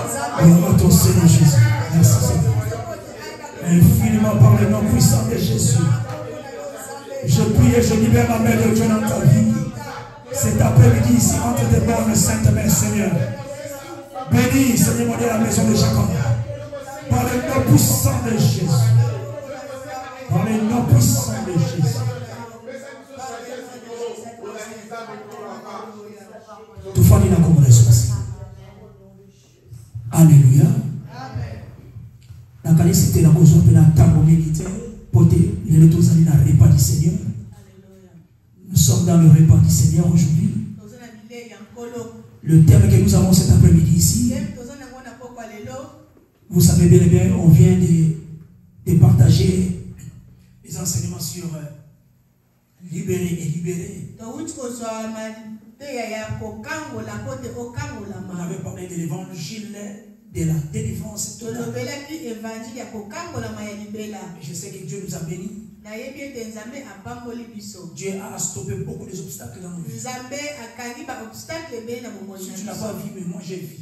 Gloire à ton Seigneur Jésus. Merci Seigneur. Infiniment par le nom puissant de Jésus. Je prie et je libère la main de Dieu dans ta vie. Cet après-midi ici, entre tes bonnes saintes mains, Seigneur. Bénis, Seigneur, mon Dieu, la maison de Jacob. Par le nom puissant de Jésus. Par le nom puissant de Jésus. Tout famille n'a comme ressource. Alléluia. La qualité c'était la cause de la table militaire. Les retours dans le repas du Seigneur. Nous sommes dans le repas du Seigneur aujourd'hui. Le thème que nous avons cet après-midi ici. Vous savez bien et bien, on vient de partager les enseignements sur libérer et libérer. On avait parlé de l'évangile de la délivrance totale. Je sais que Dieu nous a bénis. Dieu a stoppé beaucoup des obstacles dans nos vies. Si tu n'as pas vu, mais moi j'ai vu.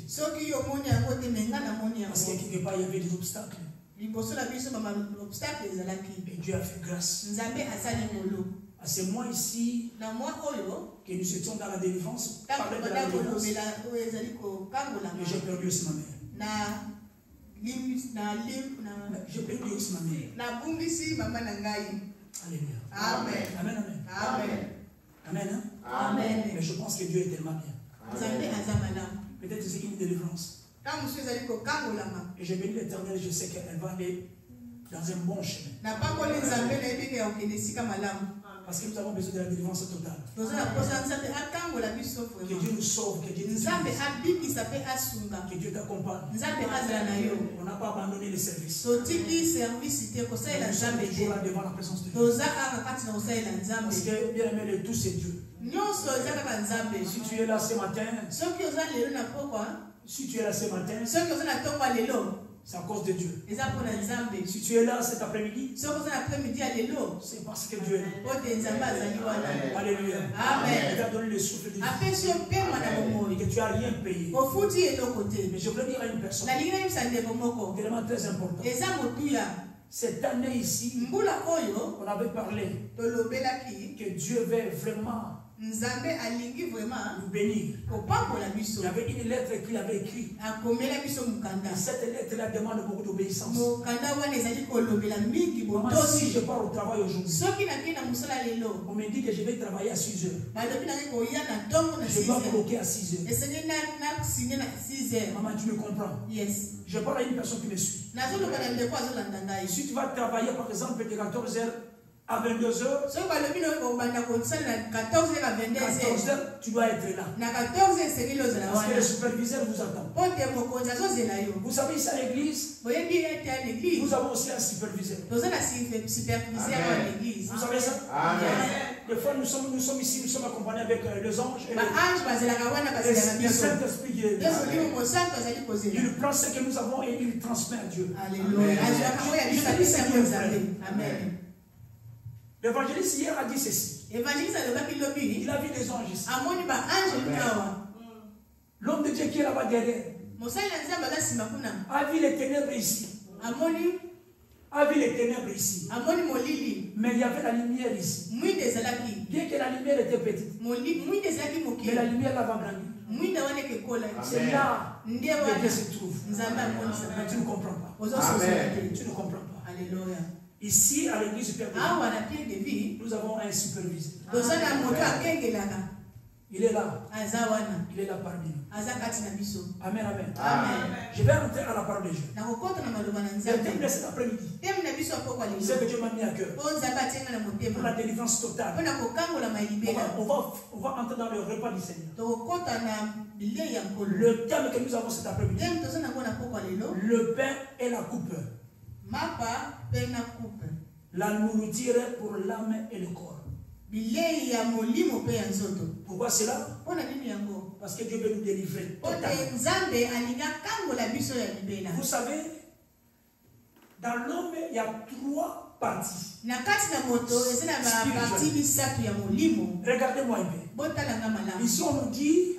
Parce qu'il n'y avait des obstacles. Et Dieu a fait grâce. C'est moi ici que nous étions dans la délivrance. Mais j'ai perdu aussi ma mère. J'ai perdu aussi ma mère. Alléluia. Amen. Amen. Amen. Amen. Amen. Amen. Mais je pense que Dieu est tellement bien. Peut-être que c'est une délivrance. Et j'ai béni l'Éternel, je sais qu'elle va aller dans un bon chemin. Parce que nous avons besoin de la délivrance totale. Que Dieu nous sauve, que Dieu nous sauve. Que Dieu t'accompagne. On n'a pas abandonné le service. On est toujours là devant la présence de Dieu. Parce que bien aimé de tous, c'est Dieu. Si tu es là ce matin, c'est à cause de Dieu. Si tu es là cet après-midi, c'est parce que Dieu est là. Alléluia. Amen. Il t'a donné le souffle de Dieu. Et que tu n'as rien payé. Mais je voulais dire à une personne, vraiment très important. Cette année ici, on avait parlé que Dieu veut vraiment nous bénir. Il y avait une lettre qu'il avait écrite. Et cette lettre-là demande beaucoup d'obéissance. Moi, si je pars au travail aujourd'hui, on me dit que je vais travailler à 6 heures. Je dois bloquer à 6 heures. Maman, tu me comprends? Je parle à une personne qui me suit. Si tu vas travailler par exemple de 14 heures à 22 heures, 14 heures, tu dois être là. Parce que le superviseur vous attend. Vous savez, ici à l'église, nous avons aussi un superviseur. Vous savez ça? Des fois, nous sommes ici, nous sommes accompagnés avec les anges et le Saint-Esprit Dieu. Il prend ce que nous avons et il transmet à Dieu. Alléluia. Amen. L'évangéliste hier a dit ceci. Il a vu des anges ici. L'homme de Dieu qui est là-bas derrière a vu les ténèbres ici. A vu les ténèbres ici. Mais il y avait la lumière ici. Bien que la lumière était petite, mais la lumière là va grandir. C'est là que Dieu se trouve. Mais tu ne comprends pas. Amen. Tu ne comprends pas. Alléluia. Ici, à l'église superviseur, nous avons un superviseur. Il est là. Il est là parmi nous. Amen, amen. Je vais rentrer à la parole de Dieu. Le thème de cet après-midi, c'est que Dieu m'a mis à cœur. Pour la délivrance totale. On va entrer dans le repas du Seigneur. Le thème que nous avons cet après-midi, le pain et la coupe. La nourriture pour l'âme et le corps. Pourquoi cela? Parce que Dieu veut nous délivrer. Vous savez, dans l'homme, il y a 3 parties. Regardez-moi un peu. Ici, on nous dit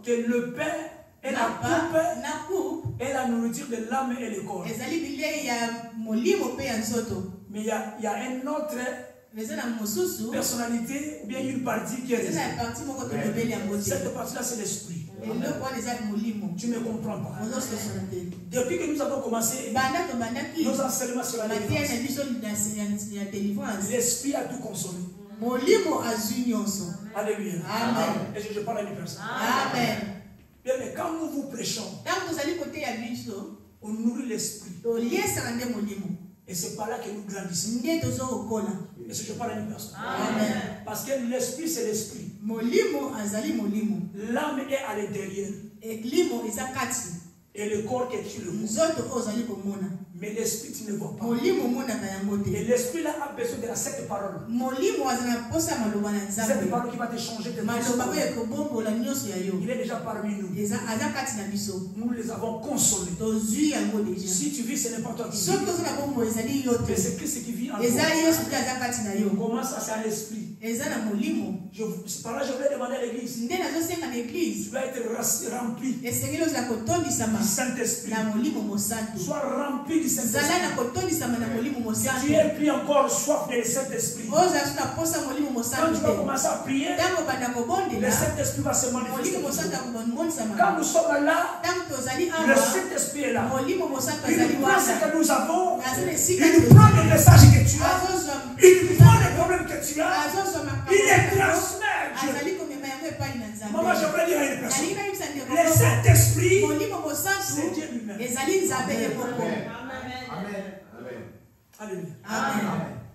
que le pain Et la coupe est la nourriture de l'âme et le corps. Mais il y a une autre personnalité, ou bien une partie qui est restée. Cette partie-là, c'est l'esprit. Tu ne me comprends pas. Depuis que nous avons commencé nos enseignements sur la délivrance, l'esprit a tout consommé. Alléluia. Amen. Et je parle à une personne. Amen. Bien, mais quand nous vous prêchons, on nourrit l'esprit. Et c'est par là que nous grandissons. Et c'est je parle à une personne. Amen. Parce que l'esprit, c'est l'esprit. L'âme est à l'intérieur. Et le corps que tu le vois. Mais l'esprit, tu ne vois pas. Et l'esprit là a besoin de cette parole. Cette parole qui va te changer de vie. Il est déjà parmi nous. Nous les avons consolés. Si tu vis, ce n'est pas toi qui vis. Mais c'est Christ qui vit en toi. Comment ça, c'est à l'esprit? Par là, je voulais demander à l'église. Tu vas être rempli du Saint-Esprit. Sois rempli du Saint-Esprit. Tu es pris encore soif de Saint-Esprit. Quand tu vas commencer à prier, le Saint-Esprit va se manifester. Quand nous sommes là, le Saint-Esprit est là. Il prend ce que nous avons, il prend le message que tu as, il prend les problèmes que tu as, il les transmet. Maman, j'aimerais dire à une personne, le Saint-Esprit, c'est Dieu lui-même. Amen. Alléluia.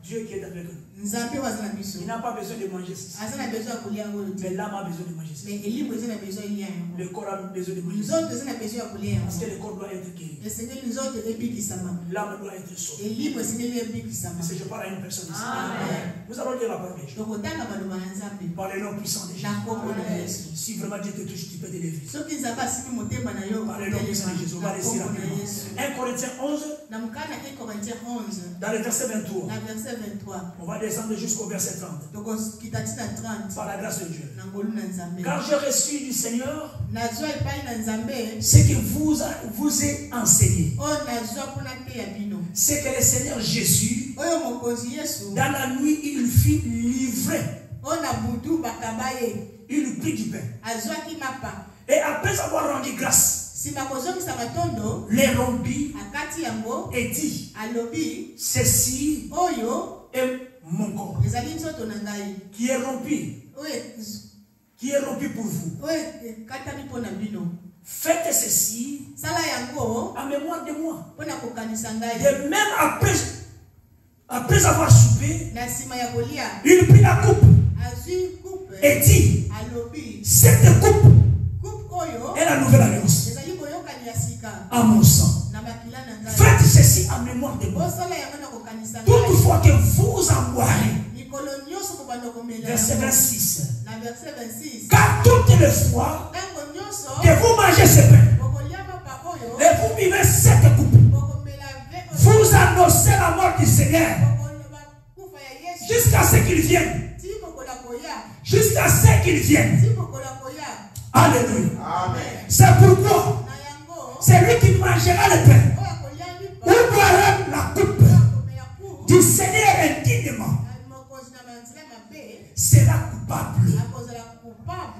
Dieu qui est avec nous. Il n'a pas besoin de manger ceci. Mais l'âme a besoin de manger ceci. Le corps a besoin de manger ceci. Parce que le corps doit être guéri. L'âme doit être sauvée. Parce que je parle à une personne ici. Nous allons lire la parole de Dieu. Par le nom puissant de Jésus. Si vraiment Dieu te touche, tu peux te lever. Par le nom puissant de Jésus. On va laisser rapidement. 1 Corinthiens 11. Dans le verset 23. On va descendre jusqu'au verset 30. Par la grâce de Dieu. Car j'ai reçu du Seigneur ce que vous est enseigné. C'est que le Seigneur Jésus, dans la nuit, il fut livré. Il prit du pain. Et après avoir rendu grâce, les rompit et dit, ceci est mon corps qui est rompu pour vous. Faites ceci en mémoire de moi. De même après avoir soupé, il prit la coupe et dit, cette coupe est la nouvelle alliance à mon sang. Faites ceci en mémoire de moi. Toutefois que vous en boirez. Verset 26. Car toutes les fois que vous mangez ce pain et vous buvez cette coupe, vous annoncez la mort du Seigneur jusqu'à ce qu'il vienne. Jusqu'à ce qu'il vienne. Alléluia. C'est pourquoi celui qui mangera le pain ou boira la coupe du Seigneur indignement sera coupable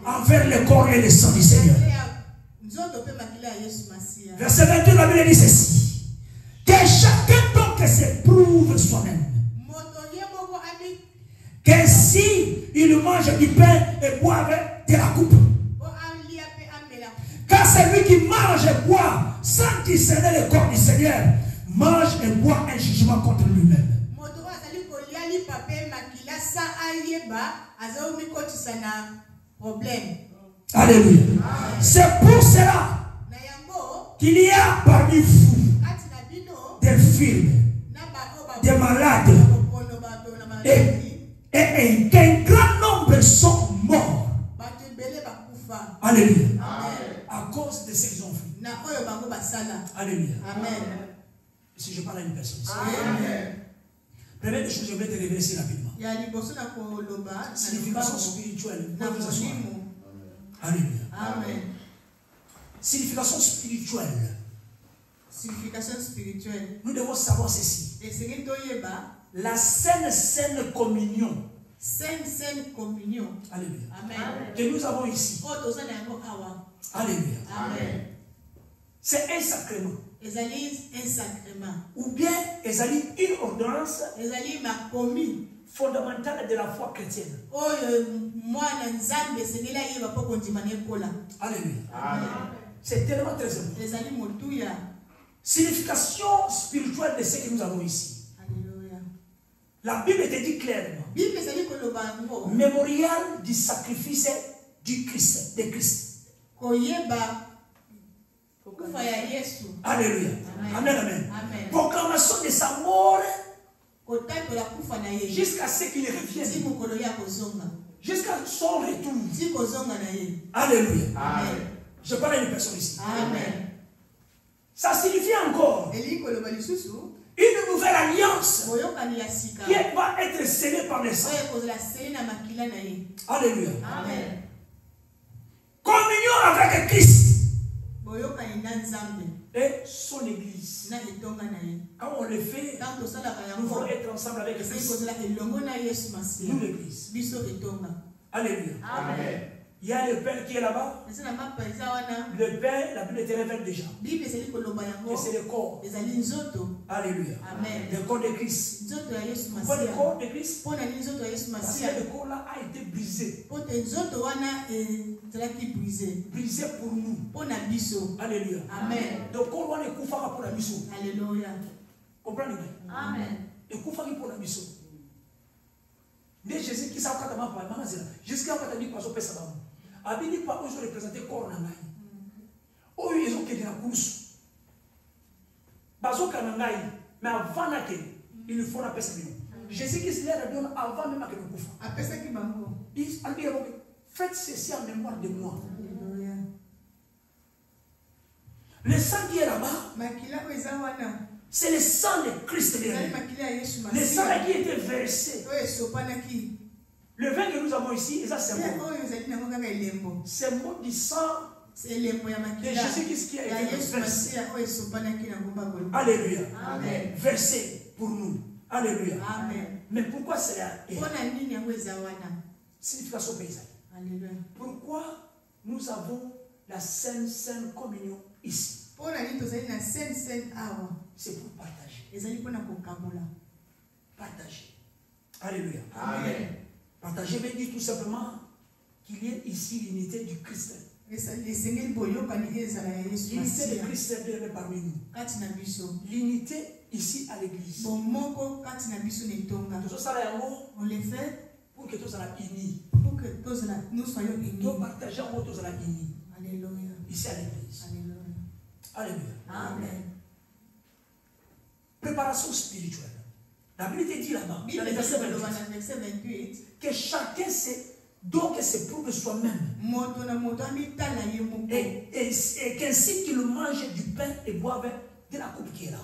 envers le corps et le sang du Seigneur. Verset 22, la Bible dit ceci: que chacun donc s'éprouve soi-même, que si il mange du pain et boive de la coupe. Car celui qui mange et boit sans discerner le corps du Seigneur mange et boit un jugement contre lui-même. Alléluia. C'est pour cela qu'il y a parmi vous des films, des malades et qu'un grand nombre sont morts. Alléluia. À cause de ce qu'ils ont fait. Alléluia. Amen. Si je parle à une personne. Amen. Première des choses, je vais te révéler ici rapidement. Signification spirituelle. Alléluia. Amen. Signification spirituelle. Signification spirituelle. Nous devons savoir ceci. La saine communion. Saine communion. Alléluia. Amen. Que nous avons ici. Alléluia. Amen. C'est un sacrement. Un sacrement. Ou bien une ordonnance commis fondamentale de la foi chrétienne. Alléluia. C'est tellement très important. Signification spirituelle de ce que nous avons ici. Alléluia. La Bible te dit clairement. Mémorial du sacrifice du Christ, de Christ. Alléluia. Amen, amen. Proclamation de sa mort jusqu'à ce qu'il revienne. Jusqu'à son retour. Alléluia. Amen. Je parle à une personne ici. Amen. Ça signifie encore une nouvelle alliance qui va être scellée par le sang. Alléluia. Amen. Communion avec Christ et son église. Quand on le fait, nous voulons être ensemble avec Christ. Nous l'église. Alléluia. Amen. Il y a le Père qui est là-bas. Le Père, la Bible te révèle déjà. Et c'est le corps. Alléluia. Amen. Le corps de Christ. Pourquoi le corps de Christ? Parce que le corps là a été brisé. Brisé pour nous. Alléluia. Amen. Donc, on est koufara pour la mission. Alléluia. Comprenez? Amen. Et koufara pour la mission. Mais Jésus qui s'est jusqu'à ce que tu aies fait ça. Abini pas où je représenté corps na ngai. Oh ils ont été dans la course. Bazo kanangai, mais avant na ke, il faut la pesa bien. Jésus qui se l'a donné avant même que le koufa. A pesa qui bango. Il a dit faites ceci en mémoire de moi. Alléluia. Le sang qui est là-bas, c'est le sang de Christ. Le sang qui a été versé. Le vin que nous avons ici, c'est mot du sang de Jésus qui a été versé. Alléluia. Amen. Versé pour nous. Alléluia. Amen. Mais pourquoi c'est la signification paysanne? Alléluia. Pourquoi nous avons la saine communion ici? C'est pour partager. Partager. Alléluia. Amen. Partager veut dire tout simplement qu'il y ait ici l'unité du Christ. L'unité de Christ est parmi nous. L'unité ici à l'église. On le fait pour que tous soient unis. Pour que nous soyons unis. Nous partageons tous soient unis. Alléluia. Ici à l'église. Alléluia. Alléluia. Amen. Préparation spirituelle. La Bible dit là-bas, dans le verset 28, que chacun se prouve soi-même. Et qu'ainsi qu'il mange du pain et boive de la coupe qui est là.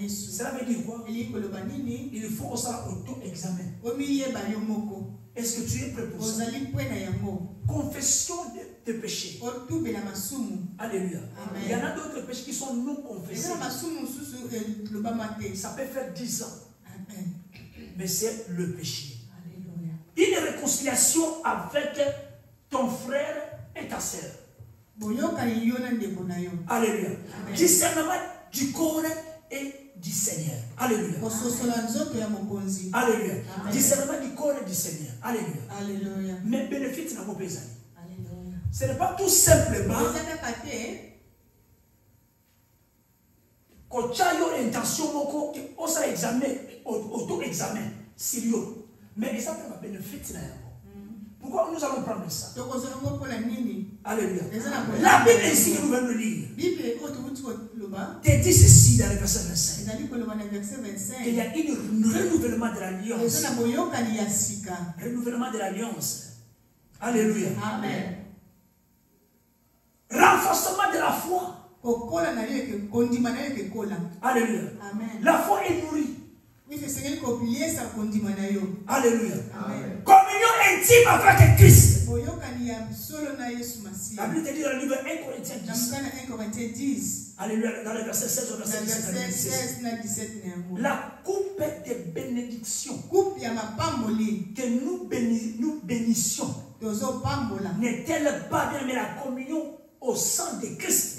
Cela veut dire quoi? Il faut aussi auto-examen. Est-ce que tu es prêt pour ça? Confession de péchés. Alléluia. Amen. Il y en a d'autres péchés qui sont non confessés. Ça peut faire 10 ans. Amen. Mais c'est le péché. Alléluia. Une réconciliation avec ton frère et ta sœur. Alléluia. Discernement du corps et du Seigneur. Alléluia. Alléluia. Discernement du corps et du Seigneur. Alléluia. Alléluia. Mais bénéfice n'a pas besoin. Alléluia. Ce n'est pas tout simplement quand tu as une intention, on s'est examiné, auto-examen, sérieux. Mais ça peut bénéfice. Pourquoi nous allons prendre ça? Alléluia. La Bible ici que nous venons de lire te dit ceci dans le verset 25. Il y a un renouvellement de l'alliance. Renouvellement de l'alliance. Alléluia. Amen. Renforcement de la foi. Alléluia. Amen. La foi est nourrie. Alléluia. Amen. Communion intime avec Christ. La Bible te dit dans le livre 1 Corinthiens 10. Alléluia, dans le verset 16 au verset 17. La coupe des bénédictions que nous bénissions n'est-elle pas bien mais la communion au sang de Christ?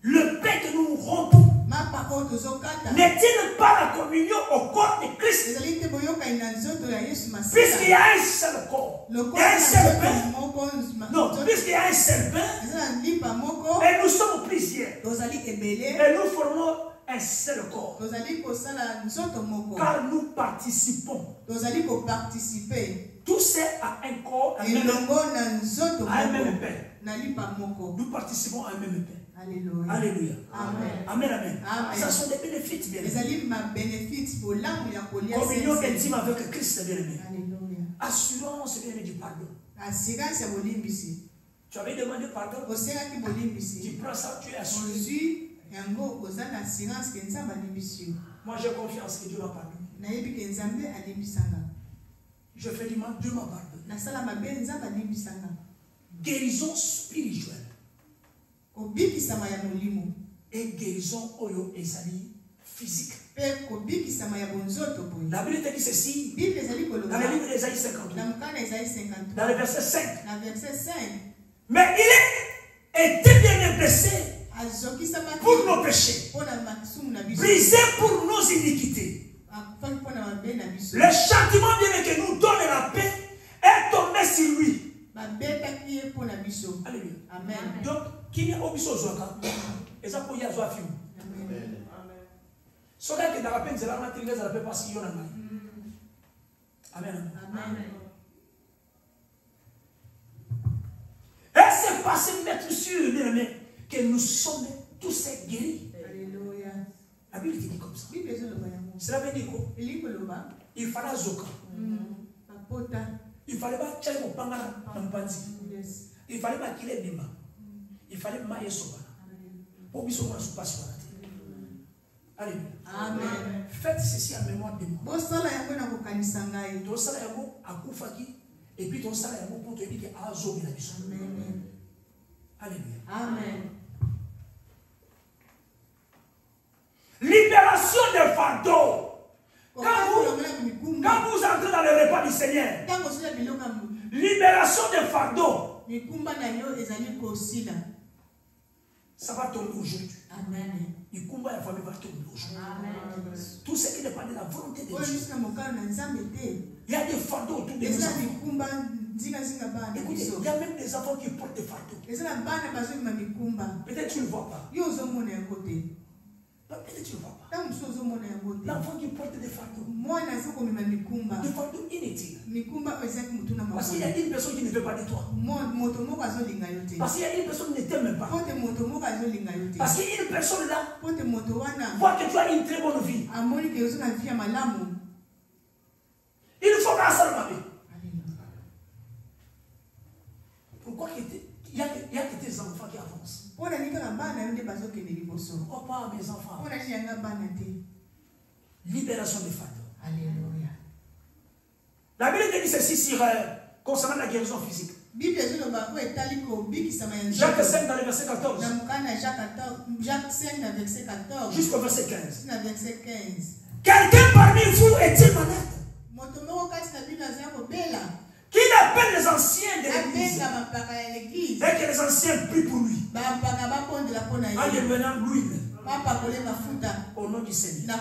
Le pain que nous rompons n'est-il pas la communion au corps de Christ? Puisqu'il y a un seul corps, il y a un seul pain. Non, puisqu'il y a un seul pain, et nous sommes plusieurs, et nous formons un seul corps. Car nous participons. Tous à un corps, à un même pain. Nous participons à un même pain. Alléluia. Alléluia. Amen. Amen, amen. Amen. Ça sont des bénéfices, bien aimé. Communion intime avec Christ, bien aimé. Alléluia. Assurance, bien aimé, du pardon. Tu avais demandé pardon. Tu prends ça, tu es assuré. Moi, j'ai confiance que Dieu m'a pardonné. Je fais du mal, Dieu m'a pardonné. Guérison spirituelle. Et guérison oyo ezali physique. La Bible te dit ceci dans le livre d'Ésaïe 52, dans le verset 5. Mais il était bien blessé pour nos péchés, brisé pour nos iniquités. Le châtiment bien que nous donne la paix est tombé sur lui. Alléluia. Amen. Donc, qui est au biso zoka? Et ça pour y avoir film. So that que dans la peine, c'est là on a tiré la paix parce qu'il y en a mal. Amen. Amen. Et c'est passé mettre sûr, bien aimé, que nous sommes tous guéris. Alléluia. La Bible dit comme ça. Cela veut dire quoi? Il fallait zoka. Il fallait pas tchaler mon pangala dans le bâti. Il fallait pas qu'il ait bima. Il fallait mailler soba. Pour qu'il soit pas sur la terre. Alléluia. Amen. Faites ceci en mémoire de moi. Ton salaire à Koufaki et puis ton salaire pour te dire que Azo est la mission. Amen. Alléluia. Amen. Libération des fardeaux. Quand vous entrez dans le repas du Seigneur, libération des fardeaux. Ça va tomber aujourd'hui. Amen. Il combat la famille va tomber aujourd'hui. Amen. Tout ce qui n'est pas de la volonté de Dieu. Il Il y a des fardeaux autour de nous. Écoutez, il y a même des enfants qui portent des fardeaux. Peut-être tu ne le vois pas. Peut-être tu ne le vois pas. L'enfant qui porte des fardeaux. Des fardeaux inutiles. Parce qu'il y a une personne qui ne veut pas de toi. Parce qu'il y a une personne qui ne t'aime pas. Parce qu'il y a une personne là voit que tu as une très bonne vie. Il faut qu'à ça le vie. Pourquoi il y a que tes enfants qui avancent? Oh pas mes enfants. Libération des fardeaux. Alléluia. La Bible dit ceci sur concernant la guérison physique. Jacques 5 dans le verset 14. Jusqu'au verset 15. Quelqu'un parmi vous est-il malade? Qui appelle les anciens de l'église et que les anciens prient pour lui. En devenant l'huile. Au nom du Seigneur.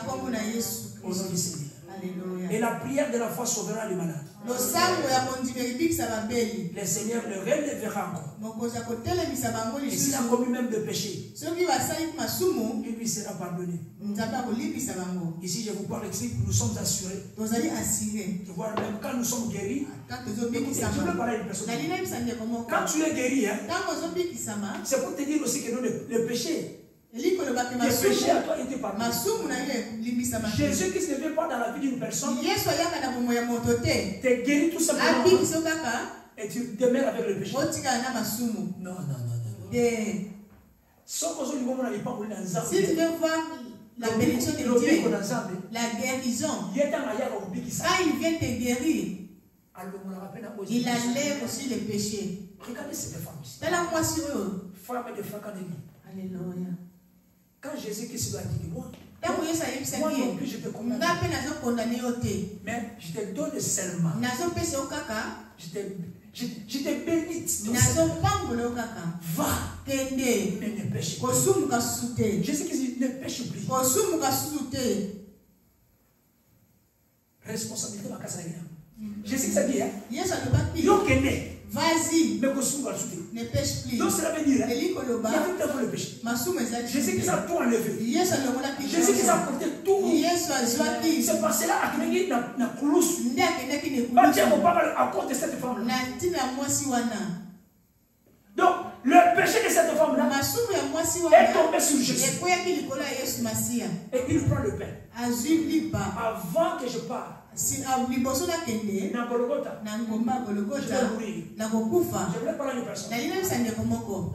Au nom du Seigneur. Alléluia. Et la prière de la foi sauvera les malades. Le Seigneur le relèvera encore. Et s'il a commis même de péché, il lui sera pardonné. Ici, je vous parle ici, nous sommes assurés. Je vois même quand nous sommes guéris. Écoutez, je veux parler à une personne. Quand tu es guéri, hein, c'est pour te dire aussi que le péché. Les péchés à toi étaient pardonnés. Jésus qui ne vient pas dans la vie d'une personne, t'es guéri tout simplement. Et tu demeures avec le péché. Non. Si tu veux voir la bénédiction de Dieu, la guérison, quand il vient te guérir, Il enlève aussi les péchés. Regardez cette femme ici. Femme de francadémie. Alléluia. Quand Jésus-Christ lui a dit, moi non plus je te condamne. Mais je te donne seulement. Je t'ai béni. Va. Mais ne pêche plus. Jésus-Christ ne pêche plus. Responsabilité de la casa. Jésus-Christ a dit, vas-y, ne pêche plus. Donc cela veut dire, il y a tout le péché. Jésus-Christ a tout enlevé. Jésus-Christ a porté tout. Ce passé-là a créé la coulousse. À cause de cette femme. Donc, le péché de cette femme-là est tombé sur Jésus. Et il prend le pain. Avant que je parte, na Golgotha, je vais mourir. Je voulais parler à une personne.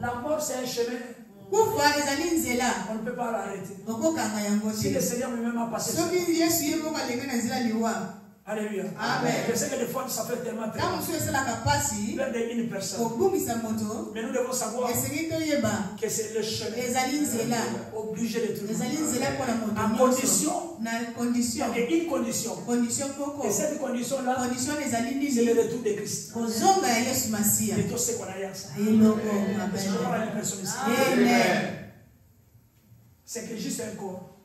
La mort, c'est un chemin. On ne peut pas l'arrêter. Si le Seigneur lui-même a passé ça. Alléluia. Amen. Je sais que des fois ça fait tellement peur d'une personne. Mais nous devons savoir que c'est le chemin obligé de tout. À condition. Et une condition. Et cette condition-là, c'est le retour de Christ. Et tout ce qu'on a hier ça. C'est que juste un corps.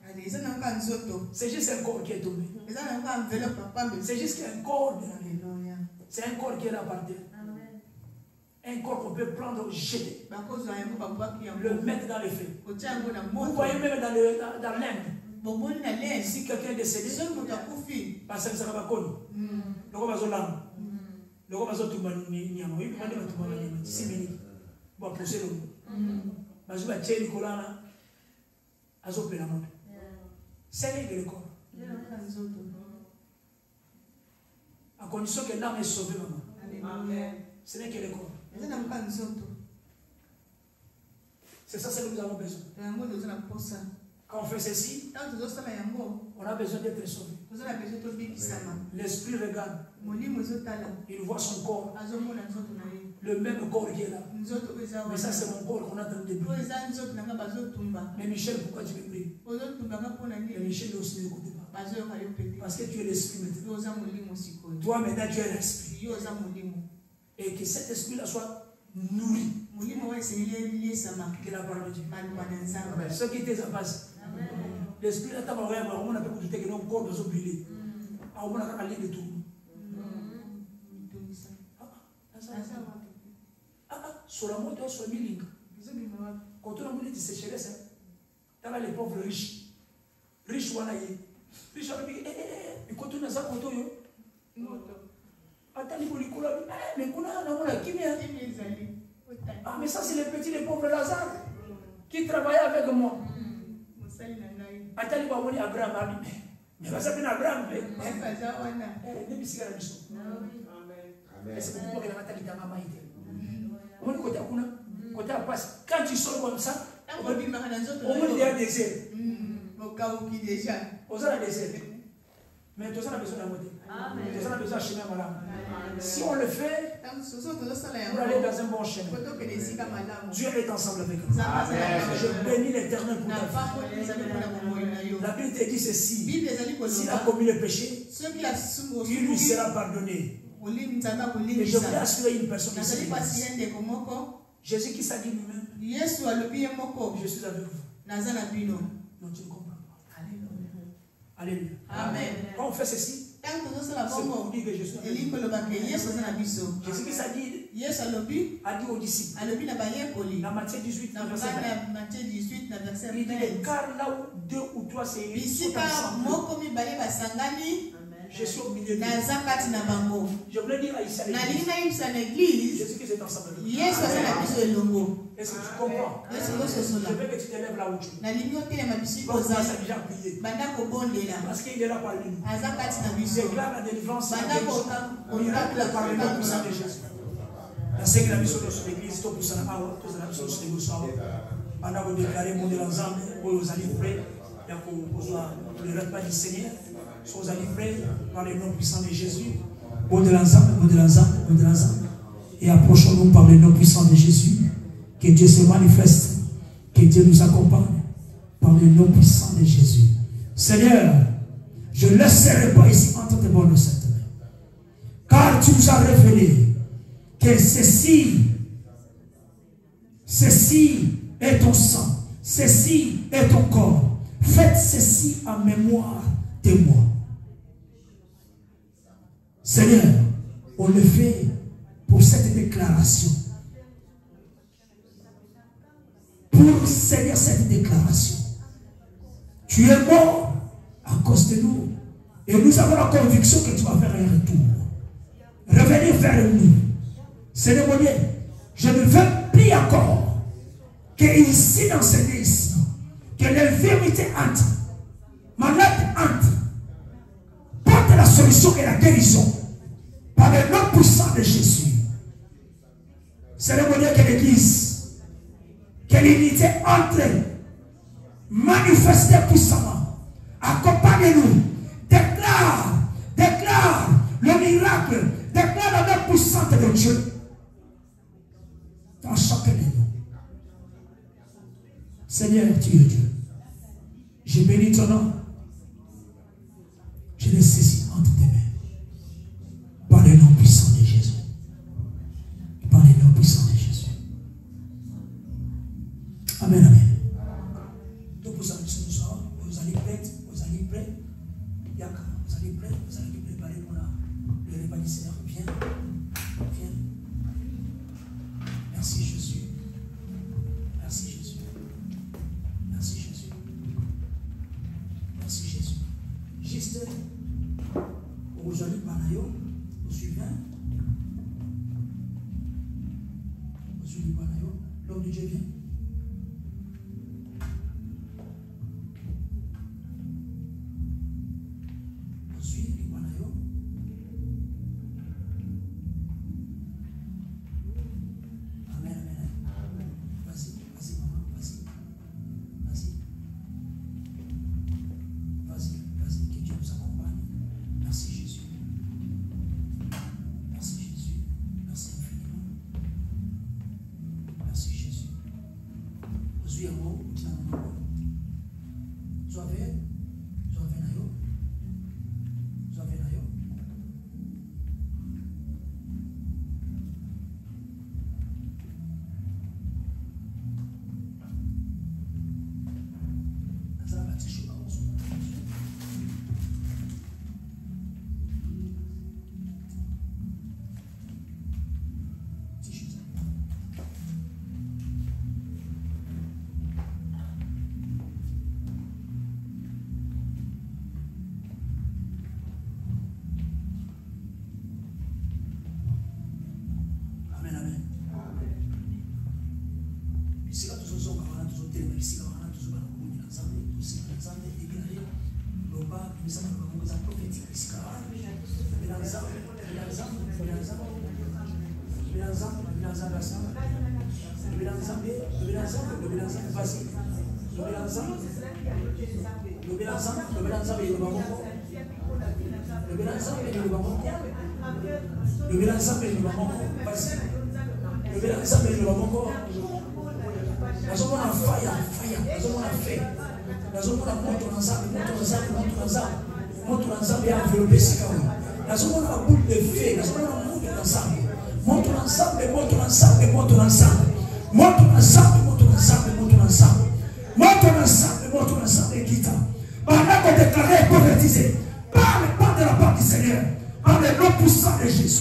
C'est juste un corps qui est tombé. C'est juste un corps. C'est un corps qui est là par terre. Un corps qu'on peut prendre, jeter. Le mettre dans le feu. Vous voyez même dans l'Inde. Si quelqu'un est décédé, parce que ça va pas connu. Le roi va se l'âme. Le roi va se tomber. C'est le corps. À condition que l'âme est sauvée, maman. Ce n'est que le corps. C'est ça que nous avons besoin. Quand on fait ceci, on a besoin d'être sauvé. L'esprit regarde. Il voit son corps. Le même corps qui est là. Mais ça, c'est mon corps qu'on a dans le début. Mais Michel, pourquoi tu me pries? Mais Michel ne aussi n'écoute pas. Parce que tu es l'esprit maintenant. Toi maintenant, tu es l'esprit. Et que cet esprit-là soit nourri. Que la parole de Dieu. Ce qui était en base. L'esprit là, on a pu douter que nos corps doivent brûler. On a aller de tout. Sur la moto, sur le milling. Quand on a voulu dire sécheresse, tu as les pauvres riches. Riches, voilà. Riches, et quand on a ça, quand on a attends, mais ah, mais ça, c'est les petits, les pauvres Lazare qui travaillaient avec moi. Attends, il va Abraham. Mais va s'appeler Abraham. C'est pourquoi il va t'aller dans ma main. Quand tu sors comme ça, au moins il y a un désert. On a un désert. Mais tout ça a besoin de la moitié. Tout ça a besoin d'un chemin malade. Si on le fait, pour aller dans un bon chemin. Dieu est ensemble avec nous. Je bénis l'Éternel pour ta vie. La Bible te dit ceci. S'il a commis le péché, il lui sera pardonné. Et je voulais assurer une personne ici. Jésus qui s'est dit lui-même, je suis avec vous. Non, tu ne comprends pas. Alléluia. Amen. Quand on fait ceci, c'est pour dire que je suis avec vous. Jésus qui s'est dit, a dit aux disciples, dans Matthieu 18, il dit, car là où 2 ou 3 sont ensemble, je suis au milieu de vous. Je voulais dire ici à l'église, Jésus qui est ensemble avec nous. Est-ce que tu comprends? Je veux que tu te lèves là où tu es. Pourquoi ça déjà prié? Parce qu'il est là parmi nous. Déclare la délivrance. Il est là parmi nous pour ça de Jésus. La Seigneur la mission de l'église, tout pour ça, tout ça, tout ça, tout ça. Pendant que vous déclarez mon ensemble, vous allez prêts, pour le repas du Seigneur. Si vous allez prêts, par le nom puissant de Jésus, Et approchons-nous par le nom puissant de Jésus. Que Dieu se manifeste. Que Dieu nous accompagne par le nom puissant de Jésus. Seigneur, je ne laisserai pas ici entre tes bonnes cette main. Car tu nous as révélé que ceci est ton sang, ceci est ton corps. Faites ceci en mémoire de moi. Seigneur, on le fait pour cette déclaration. Pour Seigneur, cette déclaration. Tu es mort à cause de nous. Et nous avons la conviction que tu vas faire un retour. Revenir vers nous. Seigneur mon Dieu, je ne veux plus encore que ici dans cette ici, que les vérités entrent, malades entrent, porte la solution et la guérison par le nom puissant de Jésus. Seigneur mon Dieu, que l'Église, que l'unité entre, manifestez puissamment, accompagnez-nous, déclare le miracle, déclare la main puissante de Dieu dans chacun de nous. Seigneur, tu es Dieu. Je bénis ton nom. Je le saisis entre tes mains. Par le nom puissant de Jésus. Par le nom puissant de Jésus. Amen, amen. Donc vous allez ce soir, vous allez prêts, vous allez prêts. Yaka, vous allez prêts, vous allez préparer pour le repas du Seigneur. Viens, viens. Merci Jésus. Merci Jésus. Merci Jésus. Merci Jésus. Juste, aujourd'hui, Panayo, vous suivez. Vous suivez Panayo, l'homme de Dieu vient. Vous suivez Panayo. Amen, amen. Vas-y, vas-y, maman, vas-y. Vas-y. Vas-y, vas-y, que Dieu nous accompagne. Merci Jésus. Merci Jésus. Merci infiniment. Merci Jésus. Aujourd'hui, à moi, tu n'as pas de Parle pas de la part du Seigneur, par le nom puissant de Jésus.